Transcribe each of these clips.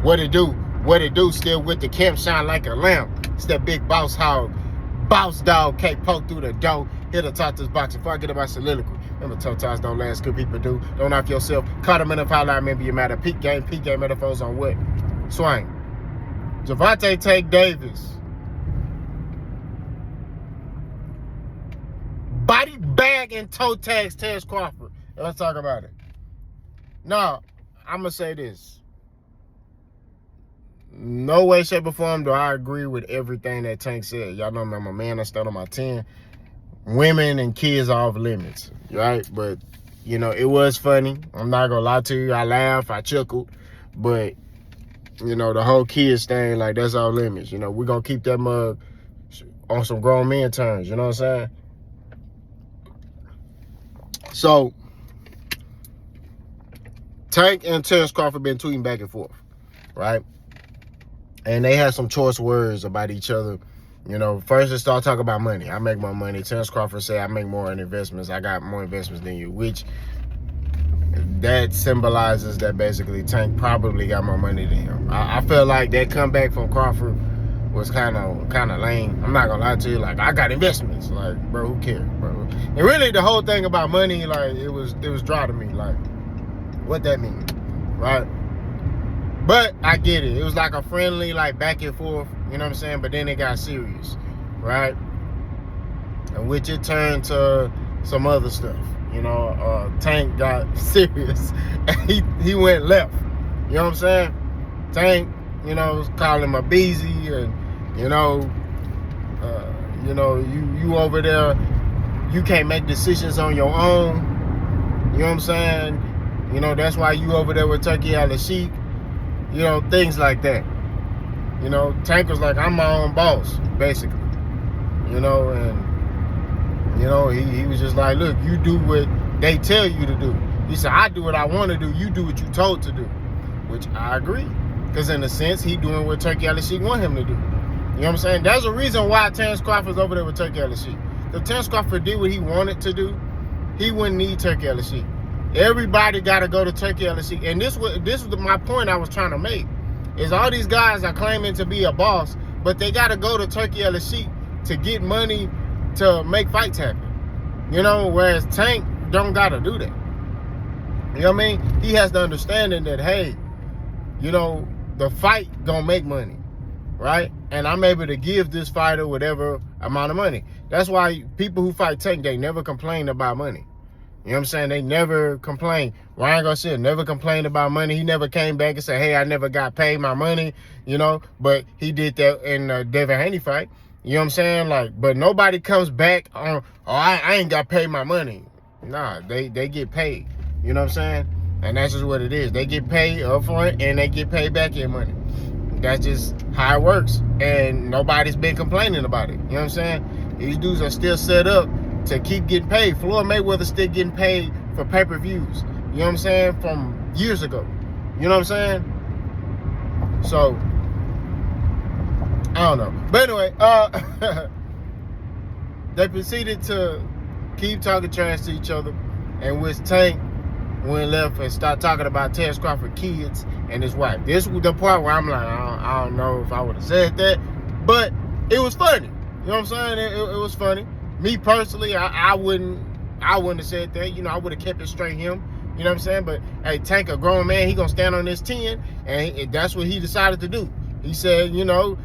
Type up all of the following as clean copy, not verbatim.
What it do? Still with the camp, shine like a lamp. It's that big boss hog, boss dog, can't poke through the door. Here to talk this box. Before I get about soliloquy, remember tough times don't last, good people do. Don't knock yourself. Caught them in the foul, I remember you matter. Peak game metaphors on what? Swing. Gervonta take Davis. Body bag and toe tags Terence Crawford. Let's talk about it. Now, I'm going to say this. No way, shape, or form do I agree with everything that Tank said. Y'all know I'm a man. I stand on my 10. Women and kids are off limits, right? But, you know, it was funny. I'm not going to lie to you. I laughed. I chuckled. But, you know, the whole kids thing, like, that's off limits. You know, we're going to keep that mug on some grown men terms. You know what I'm saying? So, Tank and Terence Crawford been tweeting back and forth, right? And they had some choice words about each other. You know, first they start talking about money. I make more money. Terence Crawford said, I make more in investments. I got more investments than you, which that symbolizes that basically Tank probably got more money than him. I feel like that comeback from Crawford was kind of lame. I'm not gonna lie to you. Like, I got investments. Like, bro, who cares, bro? And really, the whole thing about money, like, it was dry to me. Like, what that mean, right? But I get it. It was like a friendly, like, back and forth. You know what I'm saying? But then it got serious, right? And which it turned to some other stuff. You know, Tank got serious, and he went left. You know what I'm saying? Tank, you know, was calling him a beezy, and you know, you over there, you can't make decisions on your own. You know what I'm saying? You know, that's why you over there with Turkey Al-Sheikh. You know, things like that. You know, Tank was like, I'm my own boss, basically. You know, and, you know, he was just like, look, you do what they tell you to do. He said, I do what I want to do. You do what you told to do, which I agree. Because in a sense, he doing what Turkey Al-Sheikh want him to do. You know what I'm saying? There's a reason why Terence Crawford's over there with Turkey Al-Sheikh. If Terence Crawford did what he wanted to do, he wouldn't need Turkey Al-Sheikh. Everybody got to go to Turkey Al-Sheikh. And this was my point I was trying to make. Is all these guys are claiming to be a boss, but they got to go to Turkey Al-Sheikh to get money to make fights happen. You know, whereas Tank don't got to do that. You know what I mean? He has the understanding that, hey, you know, the fight gonna make money, right? And I'm able to give this fighter whatever amount of money. That's why people who fight Tank, they never complain about money. You know what I'm saying? They never complain. Ryan Garcia never complained about money. He never came back and said, hey, I never got paid my money, you know? But he did that in the Devin Haney fight. You know what I'm saying? Like, but nobody comes back on, oh, I ain't got paid my money. Nah, they get paid. You know what I'm saying? And that's just what it is. They get paid up front and they get paid back in money. That's just how it works. And nobody's been complaining about it. You know what I'm saying? These dudes are still set up to keep getting paid. Floyd Mayweather's still getting paid for pay-per-views. You know what I'm saying? From years ago. You know what I'm saying? So, I don't know. But anyway, they proceeded to keep talking trash to each other. And which Tank went left and started talking about Terence Crawford kids and his wife. This was the part where I'm like, I don't know if I would have said that. But it was funny. You know what I'm saying? It was funny. Me personally, I wouldn't have said that. You know, I would have kept it straight him. You know what I'm saying? But hey, Tank, a grown man, he gonna stand on his 10, and that's what he decided to do. He said, you know,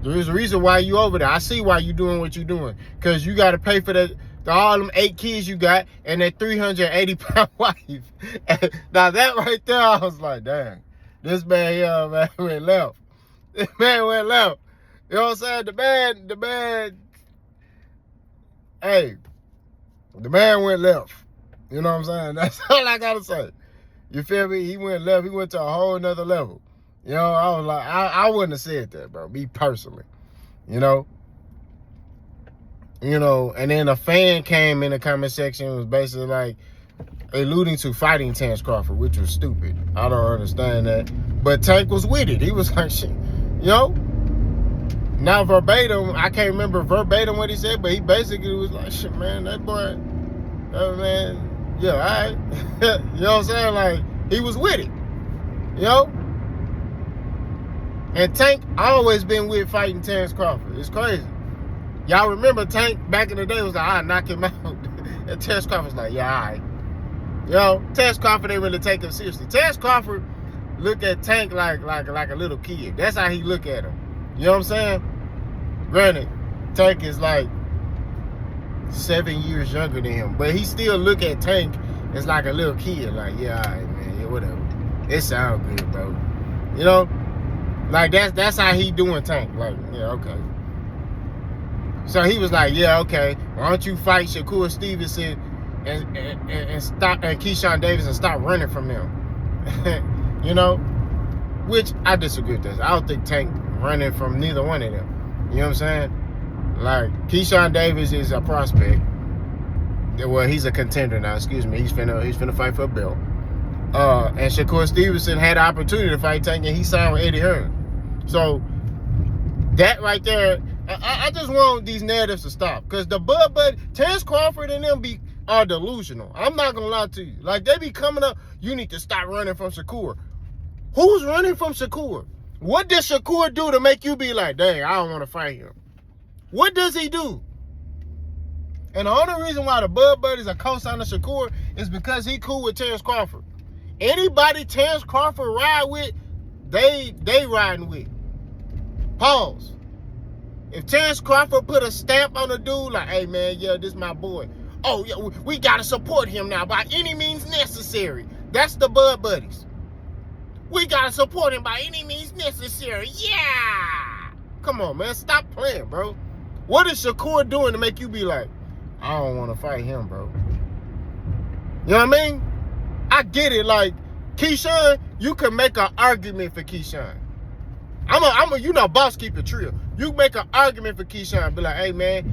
there's a reason why you over there. I see why you doing what you doing, because you got to pay for all them 8 kids you got and that 380-pound wife. Now that right there, I was like, dang, this man here, man, went left. This man went left. You know what I'm saying? The man. Hey, the man went left. You know what I'm saying? That's all I gotta say. You feel me? He went left. He went to a whole nother level. You know, I was like, I wouldn't have said that, bro. Me personally. You know, and then a fan came in the comment section and was basically like alluding to fighting Terence Crawford, which was stupid. I don't understand that. But Tank was with it. He was like, shit, you know? Now verbatim, I can't remember verbatim what he said, but he basically was like, shit, man, that man, yeah, all right. You know what I'm saying? Like, he was with it, you know? And Tank always been with fighting Terence Crawford. It's crazy. Y'all remember Tank back in the day was like, I knock him out. And Terence Crawford was like, yeah, all right. Terence Crawford didn't really take him seriously. Terence Crawford look at Tank like a little kid. That's how he look at him. You know what I'm saying? Granted, Tank is like 7 years younger than him, but he still look at Tank as like a little kid. Like, yeah, all right, man, yeah, whatever. It sound good, bro. You know? Like, that's how he doing Tank. Like, yeah, okay. So he was like, yeah, okay, why don't you fight Shakur Stevenson and stop, and Keyshawn Davis, and stop running from them. You know? Which I disagree with this. I don't think Tank running from neither one of them. You know what I'm saying? Like, Keyshawn Davis is a prospect. Well, he's a contender now, excuse me. He's finna fight for a belt. And Shakur Stevenson had the opportunity to fight Tank, and he signed with Eddie Hearn. So that right there, I just want these narratives to stop, because the Bud Terence Crawford and them are delusional. I'm not gonna lie to you. Like, they be coming up, you need to stop running from Shakur. Who's running from Shakur? What does Shakur do to make you be like, dang, I don't want to fight him? What does he do? And the only reason why the Bud Buddies are co-signing Shakur is because he cool with Terence Crawford. Anybody Terence Crawford ride with, they riding with. Pause. If Terence Crawford put a stamp on a dude like, hey man, yeah, this my boy. Oh yeah, we gotta support him now by any means necessary. That's the Bud Buddies. We gotta support him by any means necessary. Yeah. Come on, man. Stop playing, bro. What is Shakur doing to make you be like, I don't want to fight him, bro? You know what I mean? I get it. Like, Keyshawn, you can make an argument for Keyshawn. I'm a boss, keep it real. You make an argument for Keyshawn, be like, hey man,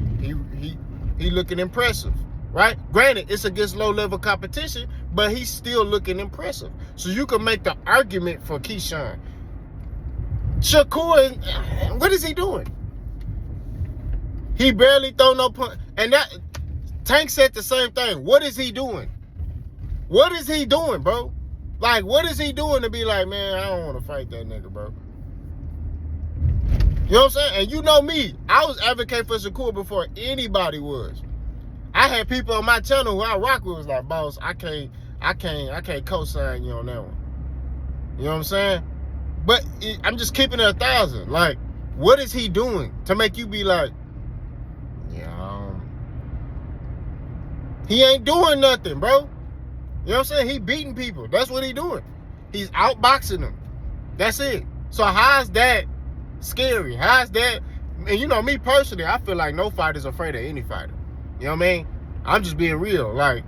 he looking impressive, right? Granted, it's against low-level competition, but he's still looking impressive. So you can make the argument for Keyshawn. Shakur, what is he doing? He barely throw no punch. And that Tank said the same thing. What is he doing? What is he doing, bro? Like, what is he doing to be like, man, I don't want to fight that nigga, bro? You know what I'm saying? And you know me, I was advocating for Shakur before anybody was. I had people on my channel who I rock with was like, boss, I can't co-sign you on that one. You know what I'm saying? But I'm just keeping it 1,000. Like, what is he doing to make you be like, yeah, he ain't doing nothing, bro. You know what I'm saying? He beating people. That's what he doing. He's outboxing them. That's it. So how's that scary? How's that? And you know me personally, I feel like no fighter's afraid of any fighter. You know what I mean? I'm just being real. Like,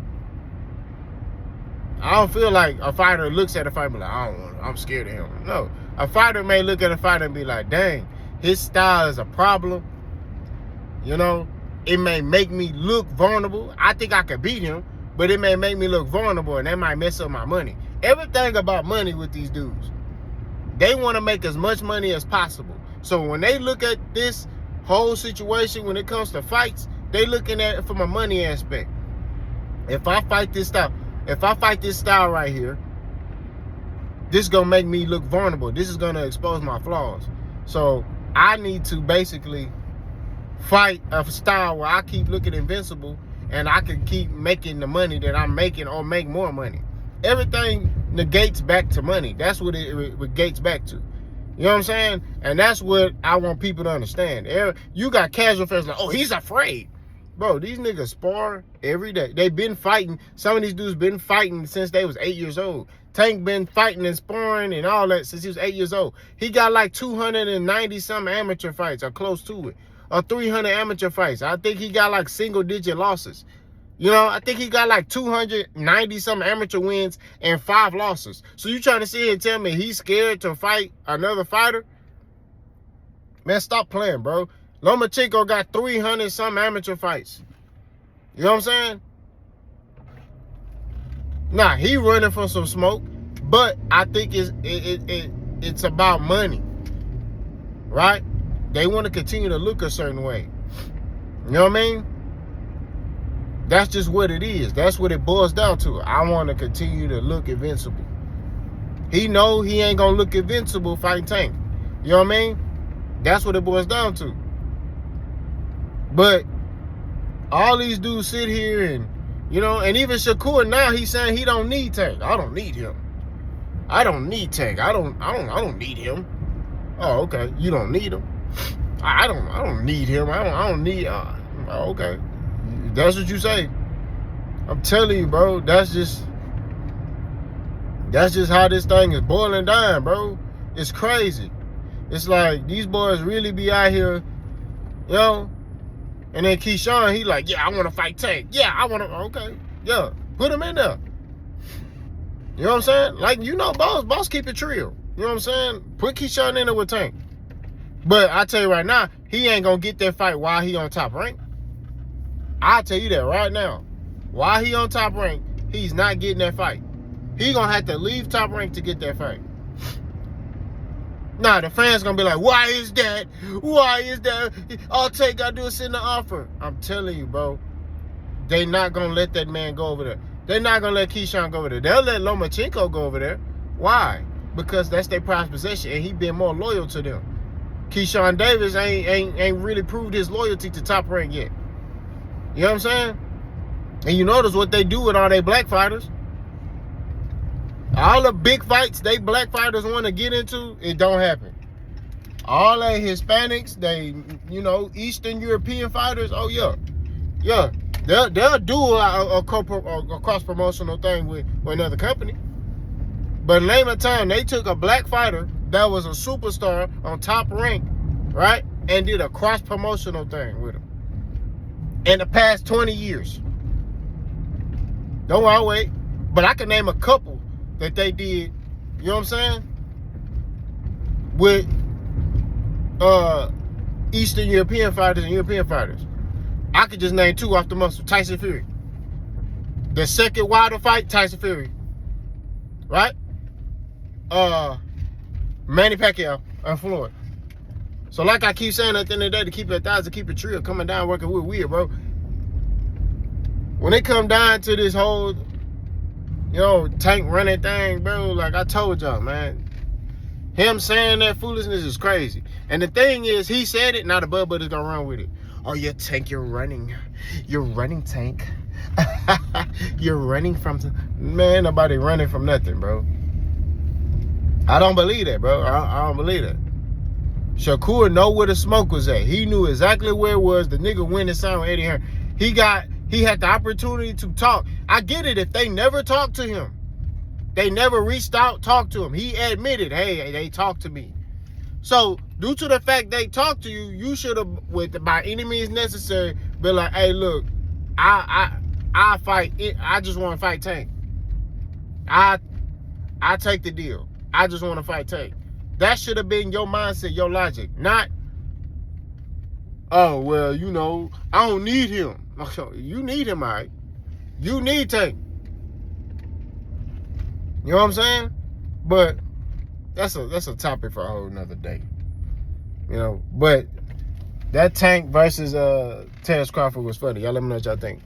I don't feel like a fighter looks at a fighter and be like, I don't want I'm scared of him. No. A fighter may look at a fighter and be like, dang, his style is a problem. You know, it may make me look vulnerable. I think I could beat him, but it may make me look vulnerable, and that might mess up my money. Everything about money with these dudes. They want to make as much money as possible. So when they look at this whole situation, when it comes to fights, they looking at it from a money aspect. If I fight this style right here, this is going to make me look vulnerable. This is going to expose my flaws. So I need to basically fight a style where I keep looking invincible and I can keep making the money that I'm making or make more money. Everything negates back to money. That's what it negates back to. You know what I'm saying? And that's what I want people to understand. You got casual fans like, oh, he's afraid. Bro, these niggas spar every day. They've been fighting. Some of these dudes been fighting since they was 8 years old. Tank been fighting and sparring and all that since he was 8 years old. He got like 290 some amateur fights or close to it. Or 300 amateur fights. I think he got like single digit losses. You know, I think he got like 290 some amateur wins and 5 losses. So you trying to sit here and tell me he's scared to fight another fighter? Man, stop playing, bro. Lomachenko got 300 some amateur fights. You know what I'm saying? Nah, he running from some smoke, but I think it's about money, right? They want to continue to look a certain way. You know what I mean? That's just what it is. That's what it boils down to. I want to continue to look invincible. He know he ain't gonna look invincible fighting Tank. You know what I mean? That's what it boils down to. But all these dudes sit here and, you know, and even Shakur now, he's saying he don't need Tank. I don't need him. I don't need Tank. I don't need him. Oh, okay. You don't need him. I don't need him. I don't need. Okay, that's what you say. I'm telling you, bro. That's just how this thing is boiling down, bro. It's crazy. It's like these boys really be out here, you know. And then Keyshawn, he like, yeah, I want to fight Tank. Yeah, I want to. Okay, yeah, put him in there. You know what I'm saying? Like, you know, boss keep it real. You know what I'm saying? Put Keyshawn in there with Tank. But I tell you right now, he ain't gonna get that fight while he on top rank. I'll tell you that right now. While he on top rank, he's not getting that fight. He gonna have to leave top rank to get that fight. Nah, the fans gonna be like, why is that? Why is that? All Tank gotta do is send the offer. I'm telling you, bro. They not gonna let that man go over there. They're not gonna let Keyshawn go over there. They'll let Lomachenko go over there. Why? Because that's their prized possession, and he been more loyal to them. Keyshawn Davis ain't really proved his loyalty to top rank yet. You know what I'm saying? And you notice what they do with all their black fighters. All the big fights they black fighters want to get into, it don't happen. All they Hispanics, they, you know, Eastern European fighters, oh yeah. Yeah. They'll do a cross-promotional thing with another company. But in name of time, they took a black fighter that was a superstar on top rank, right? And did a cross-promotional thing with him. In the past 20 years. Don't worry, I'll wait. But I can name a couple that they did, you know what I'm saying? With Eastern European fighters and European fighters. I could just name two off the muscle. Tyson Fury. The second Wilder fight, Tyson Fury. Right? Manny Pacquiao and Floyd. So like I keep saying at the end of the day, to keep it 1,000, keep it real, coming down, working with weird, bro. When it come down to this whole, you know, Tank running thing, bro, like I told y'all, man, him saying that foolishness is crazy. And the thing is, he said it, now the Bud is gonna run with it. Oh, yeah, Tank, you're running. You're running, Tank. You're running from... Man, nobody running from nothing, bro. I don't believe that, bro. I don't believe that. Shakur know where the smoke was at. He knew exactly where it was. The nigga went and signed with Eddie Hearn. He had the opportunity to talk. I get it if they never talked to him. They never reached out, talked to him. He admitted, hey, they talked to me. So, due to the fact they talked to you, you should have, by any means necessary, been like, hey, look, I fight it. I just want to fight Tank. I take the deal. I just want to fight Tank. That should have been your mindset, your logic. Not, oh, well, you know, I don't need him. You need him, all right? You need Tank. You know what I'm saying? But that's a topic for a whole nother day. You know, but that Tank versus Terence Crawford was funny. Y'all let me know what y'all think.